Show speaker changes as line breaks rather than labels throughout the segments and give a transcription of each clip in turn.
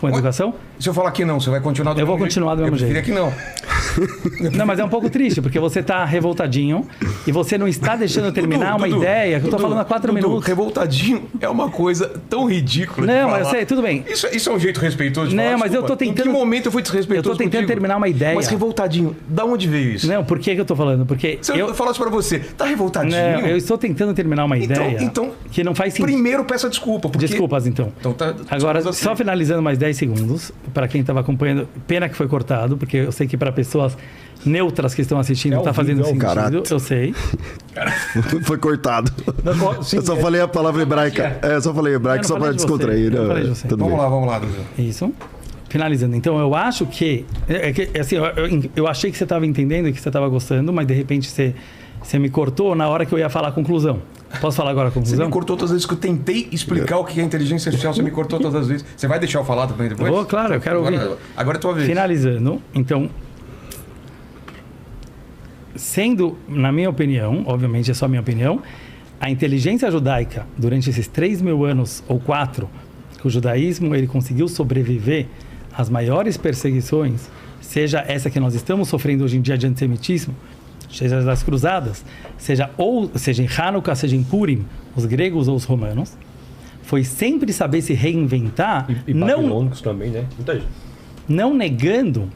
com educação?
Se eu falar que não, você vai continuar do mesmo jeito?
Eu vou continuar do mesmo jeito.
Eu queria que não.
Não, mas é um pouco triste, porque você tá revoltadinho e você não está deixando eu terminar uma ideia que eu tô falando há 4 minutos.
Revoltadinho é uma coisa tão ridícula de
Não,
falar.
mas eu sei, tudo bem.
Isso é um jeito respeitoso de falar?
Não, mas eu tô tentando...
Em que momento eu fui desrespeitoso
Eu tô tentando
contigo?
terminar uma ideia.
Mas revoltadinho, da onde veio isso?
Não, por que eu tô falando? Porque
Se eu falasse pra você, tá revoltadinho?
Não, eu estou tentando terminar uma ideia
então,
que não faz sentido.
Primeiro peça desculpa. Porque...
Desculpas, então. Agora,
assim.
só finalizando mais 10 segundos, para quem estava acompanhando, pena que foi cortado, porque eu sei que para pessoas neutras que estão assistindo está fazendo sentido, eu sei.
Foi cortado. Eu só falei a palavra hebraica. Eu só falei hebraico só para descontrair.
Vamos lá, Dudu.
Isso. Finalizando. Então, eu acho que... assim, eu achei que você estava entendendo e que você estava gostando, mas de repente você me cortou na hora que eu ia falar a conclusão. Posso falar agora a conclusão?
Você me cortou todas as vezes que eu tentei explicar o que é inteligência artificial, você me cortou todas as vezes. Você vai deixar eu falar também depois?
Vou, claro, eu quero ouvir.
Agora é a tua vez.
Finalizando, então... Sendo, na minha opinião, obviamente é só a minha opinião, a inteligência judaica, durante esses 3.000 anos ou 4, que o judaísmo ele conseguiu sobreviver às maiores perseguições, seja essa que nós estamos sofrendo hoje em dia de antissemitismo, seja das cruzadas, seja em Hanukkah, seja em Purim, os gregos ou os romanos, foi sempre saber se reinventar,
e babilônicos também, né? Muita gente.
Não negando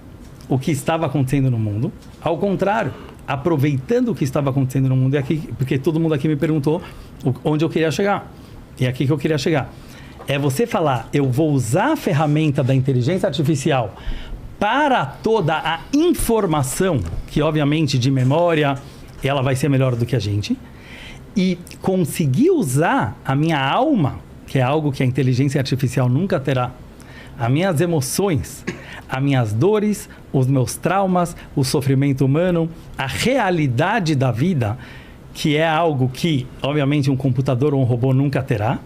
o que estava acontecendo no mundo, ao contrário, aproveitando o que estava acontecendo no mundo, porque todo mundo aqui me perguntou onde eu queria chegar. E é aqui que eu queria chegar. É você falar, eu vou usar a ferramenta da inteligência artificial para toda a informação, que obviamente de memória, ela vai ser melhor do que a gente, e conseguir usar a minha alma, que é algo que a inteligência artificial nunca terá, as minhas emoções, as minhas dores, os meus traumas, o sofrimento humano, a realidade da vida, que é algo que, obviamente, um computador ou um robô nunca terá.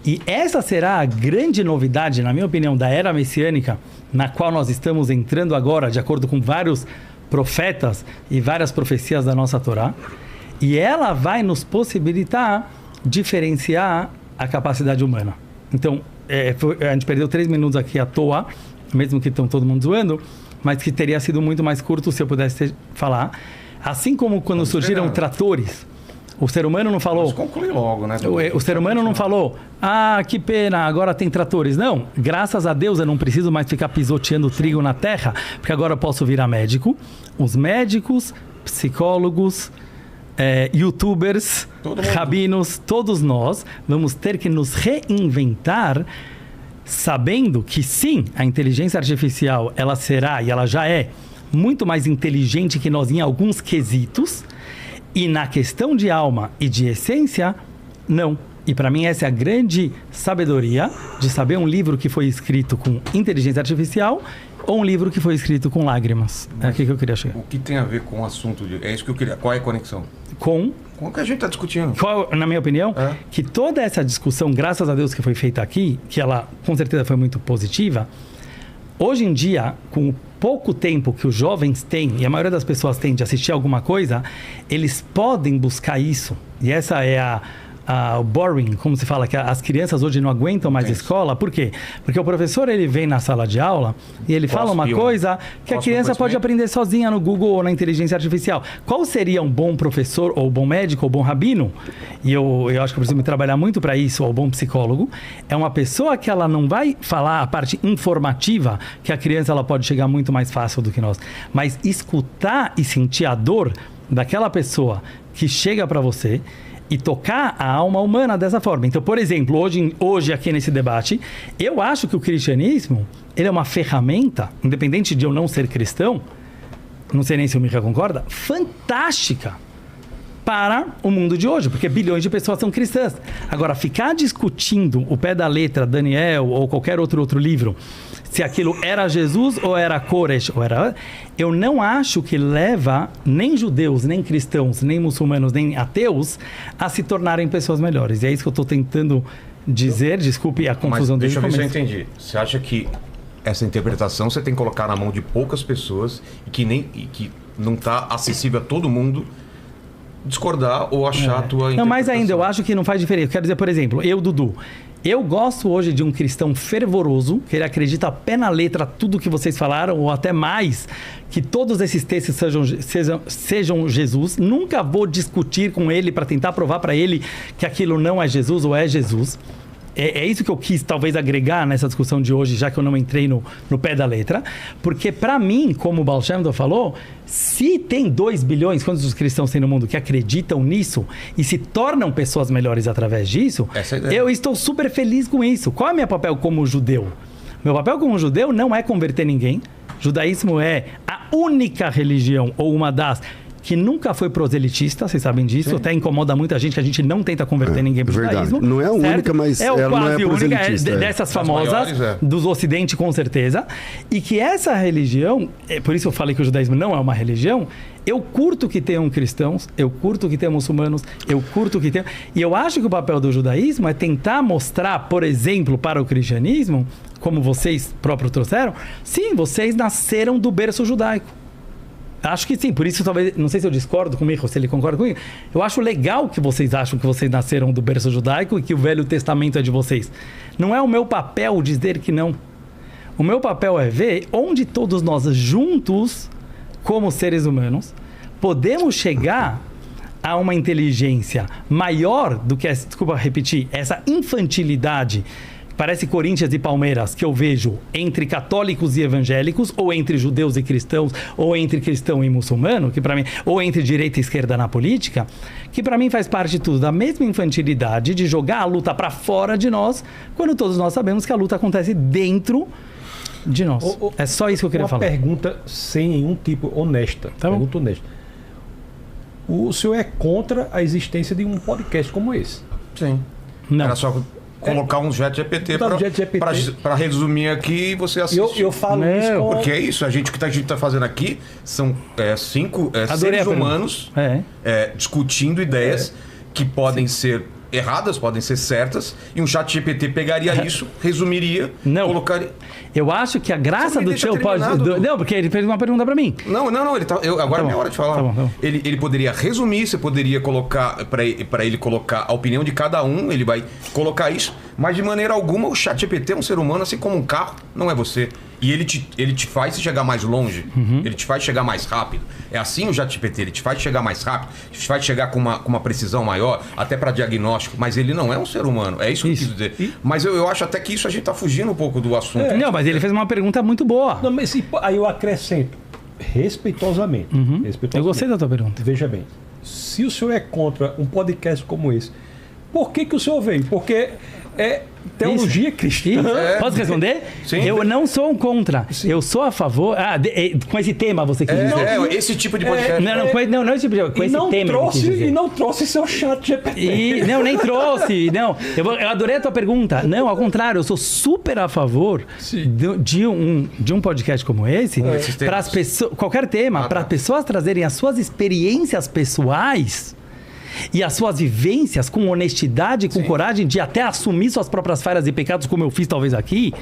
E essa será a grande novidade, na minha opinião, da era messiânica, na qual nós estamos entrando agora, de acordo com vários profetas e várias profecias da nossa Torá. E ela vai nos possibilitar diferenciar a capacidade humana. Então, a gente perdeu 3 minutos aqui à toa, mesmo que estão todo mundo zoando, mas que teria sido muito mais curto se eu pudesse falar. Assim como quando surgiram tratores, o ser humano não falou...
Mas conclui logo, né?
O ser humano não falou, que pena, agora tem tratores. Não, graças a Deus eu não preciso mais ficar pisoteando trigo na terra, porque agora eu posso virar médico. Os médicos, psicólogos, youtubers, rabinos, todos nós vamos ter que nos reinventar, sabendo que sim, a inteligência artificial ela será e ela já é muito mais inteligente que nós em alguns quesitos, e na questão de alma e de essência, não. E para mim essa é a grande sabedoria de saber um livro que foi escrito com inteligência artificial ou um livro que foi escrito com lágrimas. É aqui que eu queria chegar.
O que tem a ver com o assunto? É isso que eu queria. Qual é a conexão?
Com
o que a gente está discutindo.
Na minha opinião, que toda essa discussão, graças a Deus que foi feita aqui, que ela com certeza foi muito positiva, hoje em dia, com o pouco tempo que os jovens têm, e a maioria das pessoas tem de assistir alguma coisa, eles podem buscar isso. E essa é o boring, como se fala, que as crianças hoje não aguentam mais escola. Por quê? Porque o professor ele vem na sala de aula e ele fala uma coisa que a criança pode aprender sozinha no Google ou na inteligência artificial. Qual seria um bom professor, ou bom médico, ou bom rabino? E eu acho que eu preciso me trabalhar muito para isso, ou bom psicólogo. É uma pessoa que ela não vai falar a parte informativa, que a criança ela pode chegar muito mais fácil do que nós. Mas escutar e sentir a dor daquela pessoa que chega para você e tocar a alma humana dessa forma. Então, por exemplo, hoje aqui nesse debate, eu acho que o cristianismo ele é uma ferramenta, independente de eu não ser cristão, não sei nem se o Mica concorda, fantástica para o mundo de hoje, porque bilhões de pessoas são cristãs. Agora, ficar discutindo o pé da letra, Daniel ou qualquer outro livro, se aquilo era Jesus ou era Koresh, eu não acho que leva nem judeus, nem cristãos, nem muçulmanos, nem ateus a se tornarem pessoas melhores. E é isso que eu estou tentando dizer, desculpe a confusão dele.
Deixa eu ver se eu entendi. Você acha que essa interpretação você tem que colocar na mão de poucas pessoas e que não está acessível a todo mundo discordar ou achar a tua interpretação?
Não, mais ainda, eu acho que não faz diferença. Eu quero dizer, por exemplo, eu, Dudu, Eu gosto hoje de um cristão fervoroso, que ele acredita a pé na letra tudo que vocês falaram, ou até mais, que todos esses textos sejam Jesus. Nunca vou discutir com ele para tentar provar para ele que aquilo não é Jesus ou é Jesus. É isso que eu quis talvez agregar nessa discussão de hoje, já que eu não entrei no pé da letra. Porque para mim, como o Baal Shem Tov falou, se tem 2 bilhões, quantos os cristãos tem no mundo que acreditam nisso e se tornam pessoas melhores através disso, eu estou super feliz com isso. Qual é o meu papel como judeu? Meu papel como judeu não é converter ninguém. Judaísmo é a única religião, ou uma das, que nunca foi proselitista, vocês sabem disso. Sim. Até incomoda muita gente que a gente não tenta converter ninguém para o judaísmo.
Não é a única, mas ela não é proselitista.
Dessas famosas, maiores, dos Ocidente, com certeza. E que essa religião, por isso eu falei que o judaísmo não é uma religião, eu curto que tenham cristãos, eu curto que tenham muçulmanos, eu curto que tenham... E eu acho que o papel do judaísmo é tentar mostrar, por exemplo, para o cristianismo, como vocês próprios trouxeram, sim, vocês nasceram do berço judaico. Acho que sim, por isso talvez, não sei se eu discordo com o Micho, se ele concorda comigo, eu acho legal que vocês acham que vocês nasceram do berço judaico e que o Velho Testamento é de vocês. Não é o meu papel dizer que não. O meu papel é ver onde todos nós juntos, como seres humanos, podemos chegar a uma inteligência maior do que, desculpa repetir, essa infantilidade. Parece Corinthians e Palmeiras, que eu vejo entre católicos e evangélicos, ou entre judeus e cristãos, ou entre cristão e muçulmano, que para mim, ou entre direita e esquerda na política, que para mim faz parte de tudo da mesma infantilidade de jogar a luta para fora de nós, quando todos nós sabemos que a luta acontece dentro de nós. É só isso que eu queria falar.
Uma pergunta sem nenhum tipo, honesta.
Tá bom.
Pergunta honesta. O senhor é contra a existência de um podcast como esse?
Sim.
Não.
Era só colocar um ChatGPT para resumir aqui e você assiste.
Eu falo isso
porque é isso, o que a gente está fazendo aqui são 5 seres humanos discutindo ideias que podem ser erradas, podem ser certas, e um ChatGPT pegaria isso, resumiria, colocaria...
Eu acho que a graça do teu pode... Não, porque ele fez uma pergunta para mim.
Não, agora é minha hora de falar.
Tá bom.
Ele poderia resumir, você poderia colocar, para ele colocar a opinião de cada um, ele vai colocar isso, mas de maneira alguma o ChatGPT é um ser humano, assim como um carro, não é você. E ele te faz chegar mais longe, ele te faz chegar mais rápido. É assim o ChatGPT, ele te faz chegar mais rápido, te faz chegar com uma precisão maior, até para diagnóstico, mas ele não é um ser humano, é isso que eu quis dizer. Mas eu acho até que isso a gente está fugindo um pouco do assunto.
Não, mas ele fez uma pergunta muito boa.
Não, mas aí eu acrescento, respeitosamente.
Eu gostei da tua pergunta.
Veja bem, se o senhor é contra um podcast como esse, por que o senhor veio? Porque é teologia cristã.
Posso responder?
Sim.
Eu não sou um contra. Sim. Eu sou a favor... com esse tema você quis dizer.
Esse tipo de podcast.
Não esse tipo de... Com esse tema
e não trouxe seu chat GPT.
Nem trouxe. Não. Eu adorei a tua pergunta. Não, ao contrário. Eu sou super a favor de um podcast como esse. Para as pessoas... Qualquer tema. Para as pessoas trazerem as suas experiências pessoais... E as suas vivências com honestidade, com coragem de até assumir suas próprias falhas e pecados, como eu fiz talvez aqui,